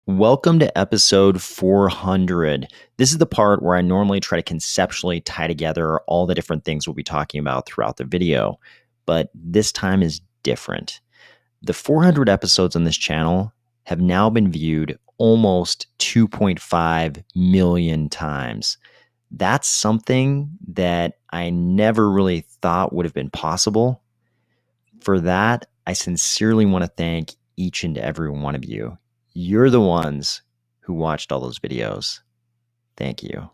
Welcome to episode 400. This is the part where I normally try to conceptually tie together all the different things we'll be talking about throughout the video, but this time is different. The 400 episodes on this channel have now been viewed almost 2.5 million times. That's something that I never really thought would have been possible. For that, I sincerely want to thank each and every one of you. You're the ones who watched all those videos. Thank you.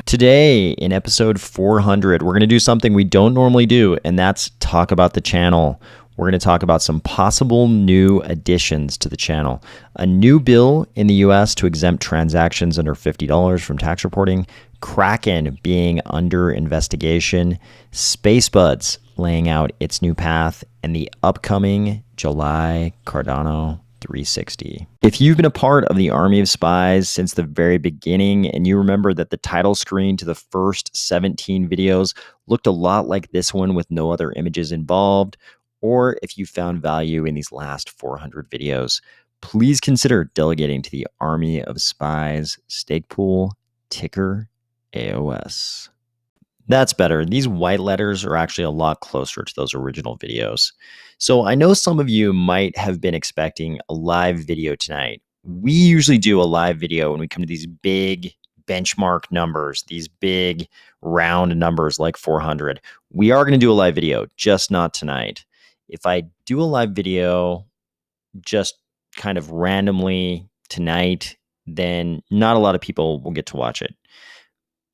Today, in episode 400, we're going to do something we don't normally do, and that's talk about the channel. We're going to talk about some possible new additions to the channel. A new bill in the US to exempt transactions under $50 from tax reporting, Kraken being under investigation, SpaceBudz laying out its new path, and the upcoming July Cardano 360. If you've been a part of the army of spies since the very beginning, and you remember that the title screen to the first 17 videos looked a lot like this one with no other images involved, or if you found value in these last 400 videos, please consider delegating to the Army of Spies stake pool, ticker AOS. That's better. These white letters are actually a lot closer to those original videos. So I know some of you might have been expecting a live video tonight. We usually do a live video when we come to these big benchmark numbers, these big round numbers like 400. We are going to do a live video, just not tonight. If I do a live video just kind of randomly tonight, then not a lot of people will get to watch it.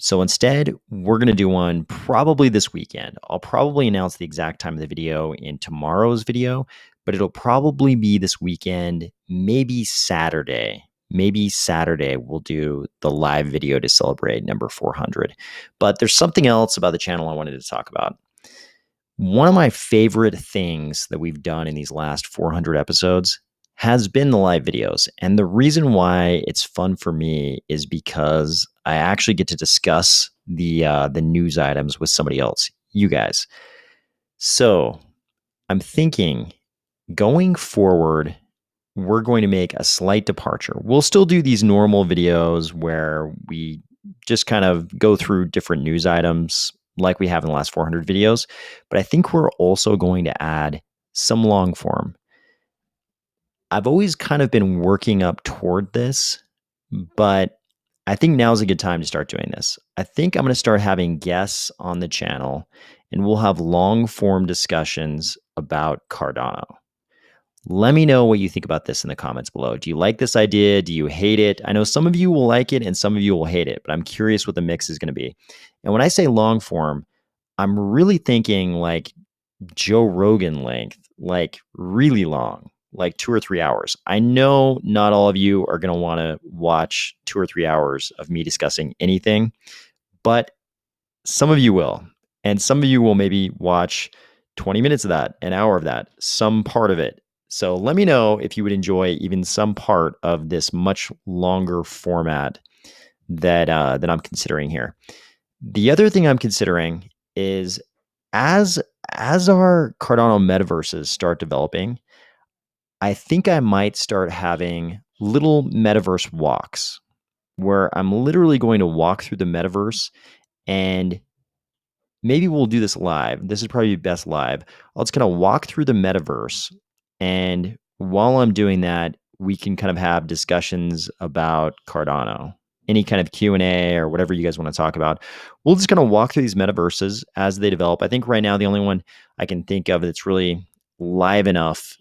So instead, we're going to do one probably this weekend. I'll probably announce the exact time of the video in tomorrow's video, but it'll probably be this weekend, maybe Saturday. Maybe Saturday we'll do the live video to celebrate number 400. But there's something else about the channel I wanted to talk about. One of my favorite things that we've done in these last 400 episodes has been the live videos. And the reason why it's fun for me is because I actually get to discuss the news items with somebody else, you guys. So I'm thinking going forward, we're going to make a slight departure. We'll still do these normal videos where we just kind of go through different news items like we have in the last 400 videos. But I think we're also going to add some long form. I've always kind of been working up toward this, but I think now's a good time to start doing this. I think I'm going to start having guests on the channel, and we'll have long form discussions about Cardano. Let me know what you think about this in the comments below. Do you like this idea? Do you hate it? I know some of you will like it and some of you will hate it, but I'm curious what the mix is going to be. And when I say long form, I'm really thinking like Joe Rogan length, like really long, like 2 or 3 hours. I know not all of you are going to want to watch 2 or 3 hours of me discussing anything, but some of you will. And some of you will maybe watch 20 minutes of that, an hour of that, some part of it. So let me know if you would enjoy even some part of this much longer format that I'm considering here. The other thing I'm considering is as our Cardano metaverses start developing, I think I might start having little metaverse walks where I'm literally going to walk through the metaverse, and maybe we'll do this live. This is probably best live. I'll just kind of walk through the metaverse, and while I'm doing that, we can kind of have discussions about Cardano, any kind of Q&A or whatever you guys want to talk about. We'll just kind of walk through these metaverses as they develop. I think right now the only one I can think of that's really live enough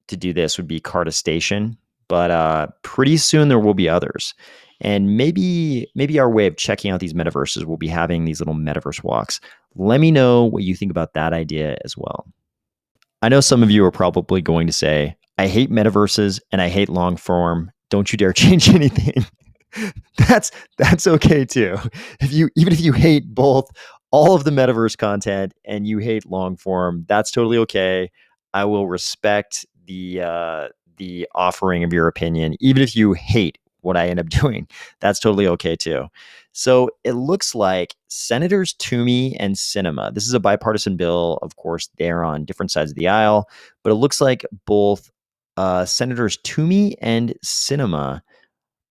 to do this would be Carta Station, but pretty soon there will be others. And maybe our way of checking out these metaverses will be having these little metaverse walks. Let me know what you think about that idea as well. I know some of you are probably going to say, I hate metaverses and I hate long form. Don't you dare change anything. That's okay too. Even if you hate both all of the metaverse content and you hate long form, that's totally okay. I will respect the offering of your opinion, even if you hate what I end up doing, that's totally okay too. So it looks like Senators Toomey and Sinema, this is a bipartisan bill. Of course, they're on different sides of the aisle, but it looks like both Senators Toomey and Sinema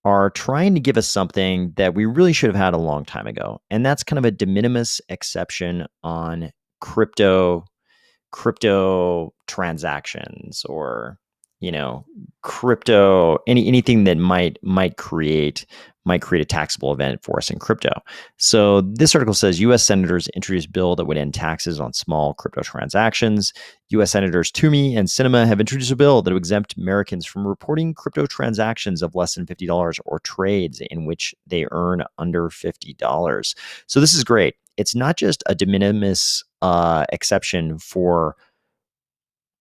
are trying to give us something that we really should have had a long time ago. And that's kind of a de minimis exception on crypto transactions, or crypto, anything that might create a taxable event for us in crypto. So this article says US senators introduced bill that would end taxes on small crypto transactions. US Senators Toomey and Sinema have introduced a bill that would exempt Americans from reporting crypto transactions of less than $50 or trades in which they earn under $50. So this is great. It's not just a de minimis exception for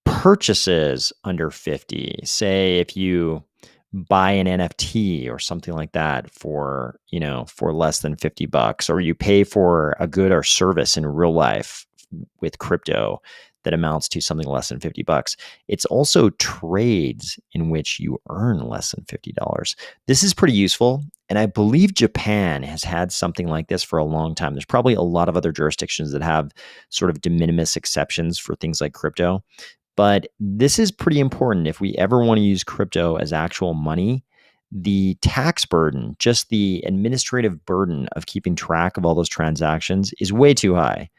purchases under 50. Say if you buy an NFT or something like that for less than $50, or you pay for a good or service in real life with crypto that amounts to something less than $50. It's also trades in which you earn less than $50. This is pretty useful. And I believe Japan has had something like this for a long time. There's probably a lot of other jurisdictions that have sort of de minimis exceptions for things like crypto. But this is pretty important. If we ever want to use crypto as actual money, the tax burden, just the administrative burden of keeping track of all those transactions, is way too high.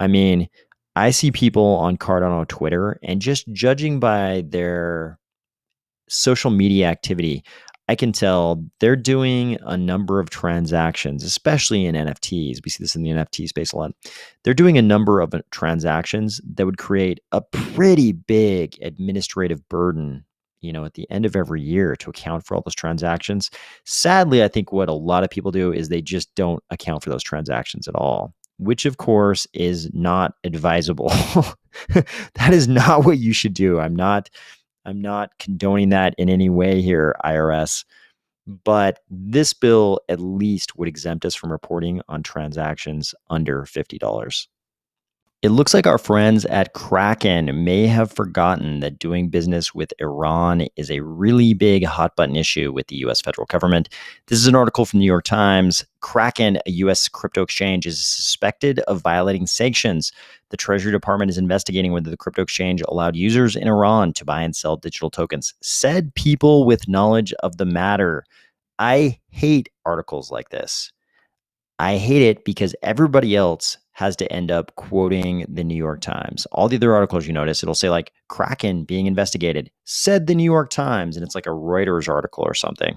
I mean, I see people on Cardano Twitter, and just judging by their social media activity, I can tell they're doing a number of transactions, especially in NFTs. We see this in the NFT space a lot. They're doing a number of transactions that would create a pretty big administrative burden, at the end of every year to account for all those transactions. Sadly, I think what a lot of people do is they just don't account for those transactions at all, which of course is not advisable. That is not what you should do. I'm not condoning that in any way here, IRS, but this bill at least would exempt us from reporting on transactions under $50. It looks like our friends at Kraken may have forgotten that doing business with Iran is a really big hot button issue with the US federal government. This is an article from the New York Times. Kraken, a US crypto exchange, is suspected of violating sanctions. The Treasury Department is investigating whether the crypto exchange allowed users in Iran to buy and sell digital tokens, said people with knowledge of the matter. I hate articles like this. I hate it because everybody else has to end up quoting the New York Times. All the other articles you notice, it'll say like Kraken being investigated, said the New York Times, and it's like a Reuters article or something.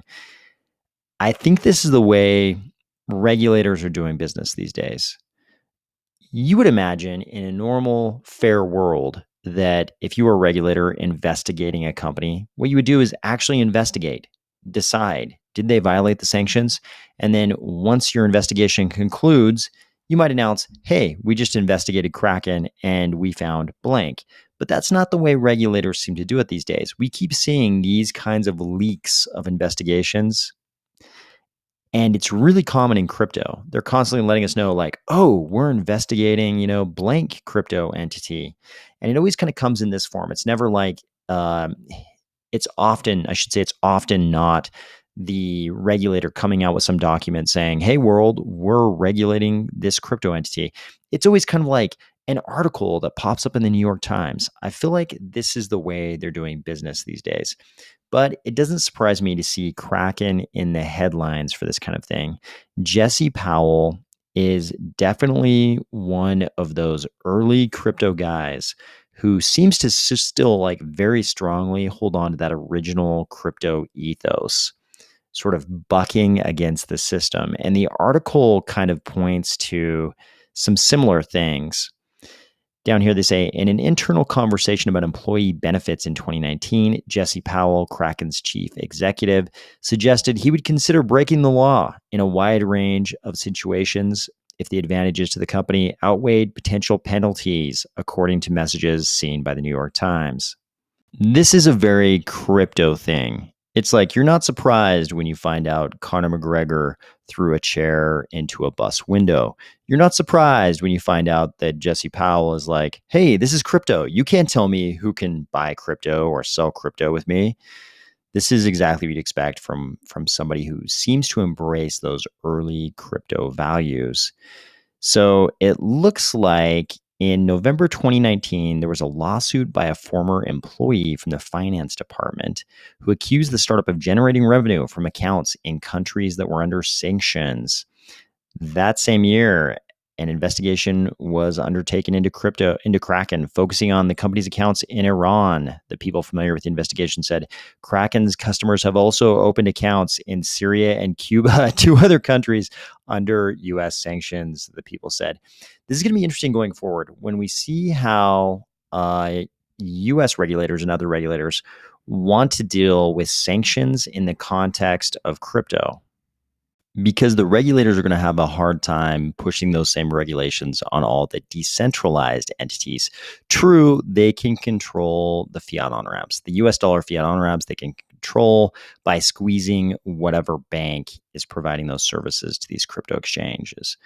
I think this is the way regulators are doing business these days. You would imagine in a normal, fair world that if you were a regulator investigating a company, what you would do is actually investigate, decide, did they violate the sanctions? And then once your investigation concludes, you might announce, hey, we just investigated Kraken and we found blank. But that's not the way regulators seem to do it these days. We keep seeing these kinds of leaks of investigations. And it's really common in crypto. They're constantly letting us know, like, oh, we're investigating, blank crypto entity. And it always kind of comes in this form. It's never like, it's often not the regulator coming out with some document saying, hey, world, we're regulating this crypto entity. It's always kind of like an article that pops up in the New York Times. I feel like this is the way they're doing business these days. But it doesn't surprise me to see Kraken in the headlines for this kind of thing. Jesse Powell is definitely one of those early crypto guys who seems to still like very strongly hold on to that original crypto ethos, sort of bucking against the system. And the article kind of points to some similar things. Down here, they say, in an internal conversation about employee benefits in 2019, Jesse Powell, Kraken's chief executive, suggested he would consider breaking the law in a wide range of situations if the advantages to the company outweighed potential penalties, according to messages seen by the New York Times. This is a very crypto thing. It's like you're not surprised when you find out Conor McGregor threw a chair into a bus window. You're not surprised when you find out that Jesse Powell is like, hey, this is crypto. You can't tell me who can buy crypto or sell crypto with me. This is exactly what you'd expect from somebody who seems to embrace those early crypto values. So it looks like in November 2019, there was a lawsuit by a former employee from the finance department who accused the startup of generating revenue from accounts in countries that were under sanctions. That same year, an investigation was undertaken into Kraken, focusing on the company's accounts in Iran. The people familiar with the investigation said Kraken's customers have also opened accounts in Syria and Cuba, two other countries under U.S. sanctions. The people said this is going to be interesting going forward when we see how U.S. regulators and other regulators want to deal with sanctions in the context of crypto, because the regulators are going to have a hard time pushing those same regulations on all the decentralized entities. True, they can control the fiat on ramps, the US dollar fiat on ramps, they can control by squeezing whatever bank is providing those services to these crypto exchanges.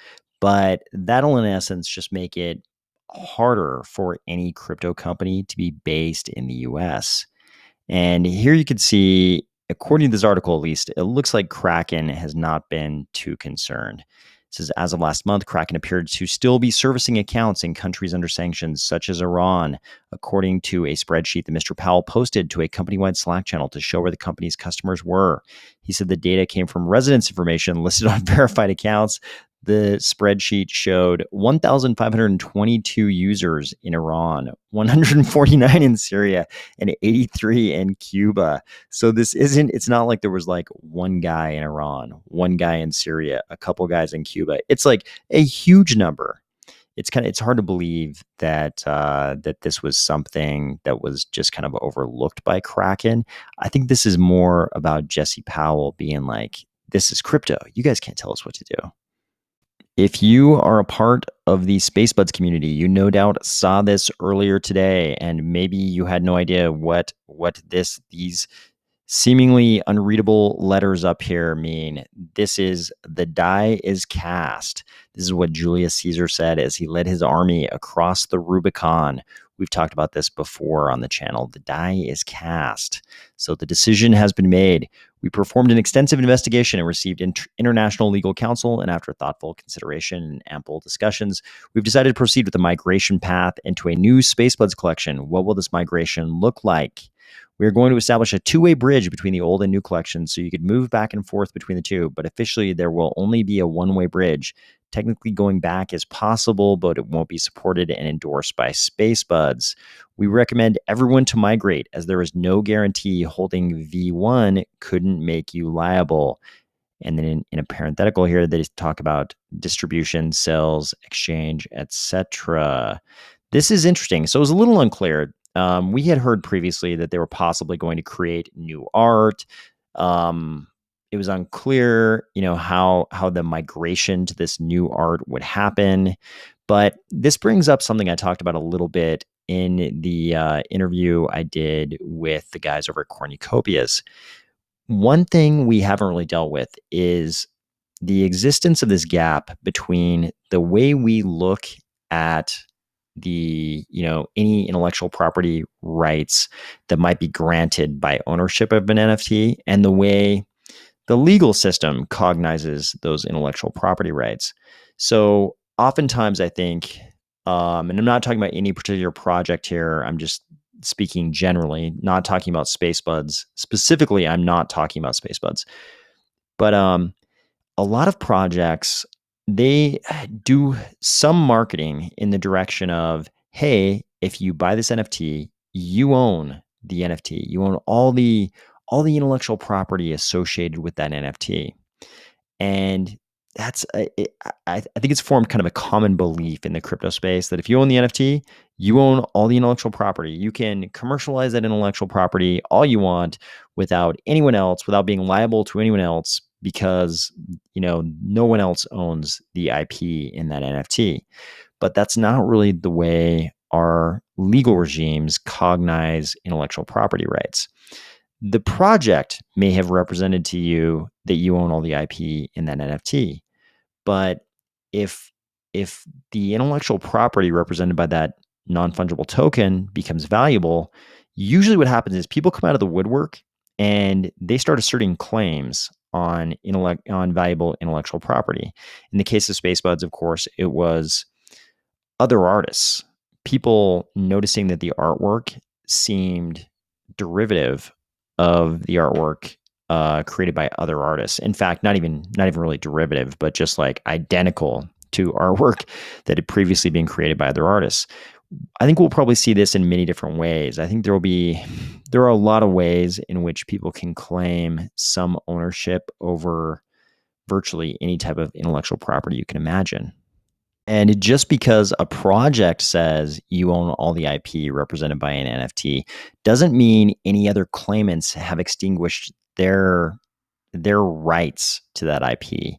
But that'll, in essence, just make it harder for any crypto company to be based in the US. And here you can see, according to this article, at least, it looks like Kraken has not been too concerned. It says, as of last month, Kraken appeared to still be servicing accounts in countries under sanctions, such as Iran, according to a spreadsheet that Mr. Powell posted to a company-wide Slack channel to show where the company's customers were. He said the data came from residence information listed on verified accounts. The spreadsheet showed 1,522 users in Iran, 149 in Syria, and 83 in Cuba. So it's not like there was like one guy in Iran, one guy in Syria, a couple guys in Cuba. It's like a huge number. It's hard to believe that that this was something that was just kind of overlooked by Kraken. I think this is more about Jesse Powell being like, this is crypto. You guys can't tell us what to do. If you are a part of the SpaceBudz community, you no doubt saw this earlier today, and maybe you had no idea what these seemingly unreadable letters up here mean. This is the die is cast. This is what Julius Caesar said as he led his army across the Rubicon. We've talked about this before on the channel. The die is cast. So the decision has been made. We performed an extensive investigation and received international legal counsel, and after thoughtful consideration and ample discussions, we've decided to proceed with the migration path into a new SpaceBudz collection. What will this migration look like? We are going to establish a two-way bridge between the old and new collections so you could move back and forth between the two, but officially there will only be a one-way bridge. Technically going back is possible, but it won't be supported and endorsed by SpaceBudz. We recommend everyone to migrate, as there is no guarantee holding V1 couldn't make you liable. And then in a parenthetical here, they talk about distribution, sales, exchange, etc. This is interesting. So it was a little unclear. We had heard previously that they were possibly going to create new art. It was unclear, how the migration to this new art would happen. But this brings up something I talked about a little bit in the interview I did with the guys over at Cornucopias. One thing we haven't really dealt with is the existence of this gap between the way we look at the any intellectual property rights that might be granted by ownership of an NFT and the way the legal system cognizes those intellectual property rights. So oftentimes I think, and I'm not talking about any particular project here, I'm just speaking generally, not talking about SpaceBudz specifically. I'm not talking about SpaceBudz, but a lot of projects, they do some marketing in the direction of, hey, if you buy this NFT, you own the NFT. You own all the intellectual property associated with that NFT. And that's I think it's formed kind of a common belief in the crypto space that if you own the NFT, you own all the intellectual property. You can commercialize that intellectual property all you want without anyone else, without being liable to anyone else, because no one else owns the IP in that NFT. But that's not really the way our legal regimes cognize intellectual property rights. The project may have represented to you that you own all the IP in that NFT, but if the intellectual property represented by that non-fungible token becomes valuable, usually what happens is people come out of the woodwork and they start asserting claims on valuable intellectual property. In the case of SpaceBudz, of course, it was other artists, people noticing that the artwork seemed derivative of the artwork created by other artists. In fact, not even really derivative, but just like identical to artwork that had previously been created by other artists. I think we'll probably see this in many different ways. I think there are a lot of ways in which people can claim some ownership over virtually any type of intellectual property you can imagine. And just because a project says you own all the IP represented by an NFT doesn't mean any other claimants have extinguished their rights to that IP.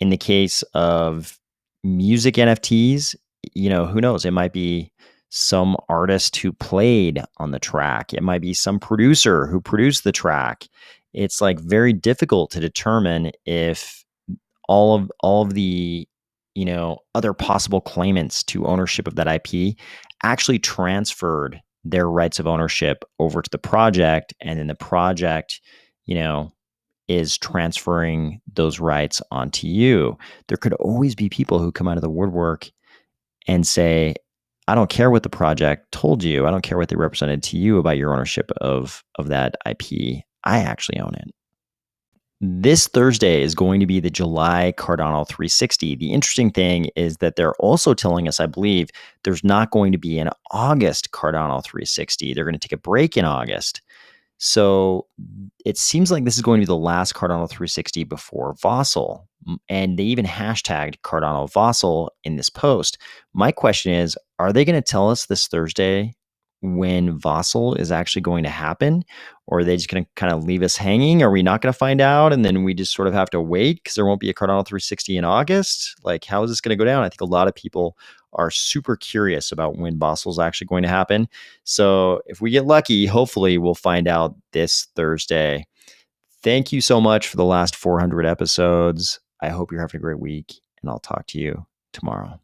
In the case of music NFTs, who knows? It might be some artist who played on the track. It might be some producer who produced the track. It's like very difficult to determine if all of the other possible claimants to ownership of that IP actually transferred their rights of ownership over to the project, and then the project, is transferring those rights onto you. There could always be people who come out of the woodwork and say, I don't care what the project told you. I don't care what they represented to you about your ownership of that IP. I actually own it. This Thursday is going to be the July Cardano 360. The interesting thing is that they're also telling us, I believe, there's not going to be an August Cardano 360. They're going to take a break in August. So it seems like this is going to be the last Cardano 360 before Vossel. And they even hashtagged Cardano Vossel in this post. My question is, are they going to tell us this Thursday when Vossel is actually going to happen? Or are they just going to kind of leave us hanging? Are we not going to find out? And then we just sort of have to wait because there won't be a Cardano 360 in August? Like, how is this going to go down? I think a lot of people are super curious about when Vossel is actually going to happen. So if we get lucky, hopefully we'll find out this Thursday. Thank you so much for the last 400 episodes. I hope you're having a great week, and I'll talk to you tomorrow.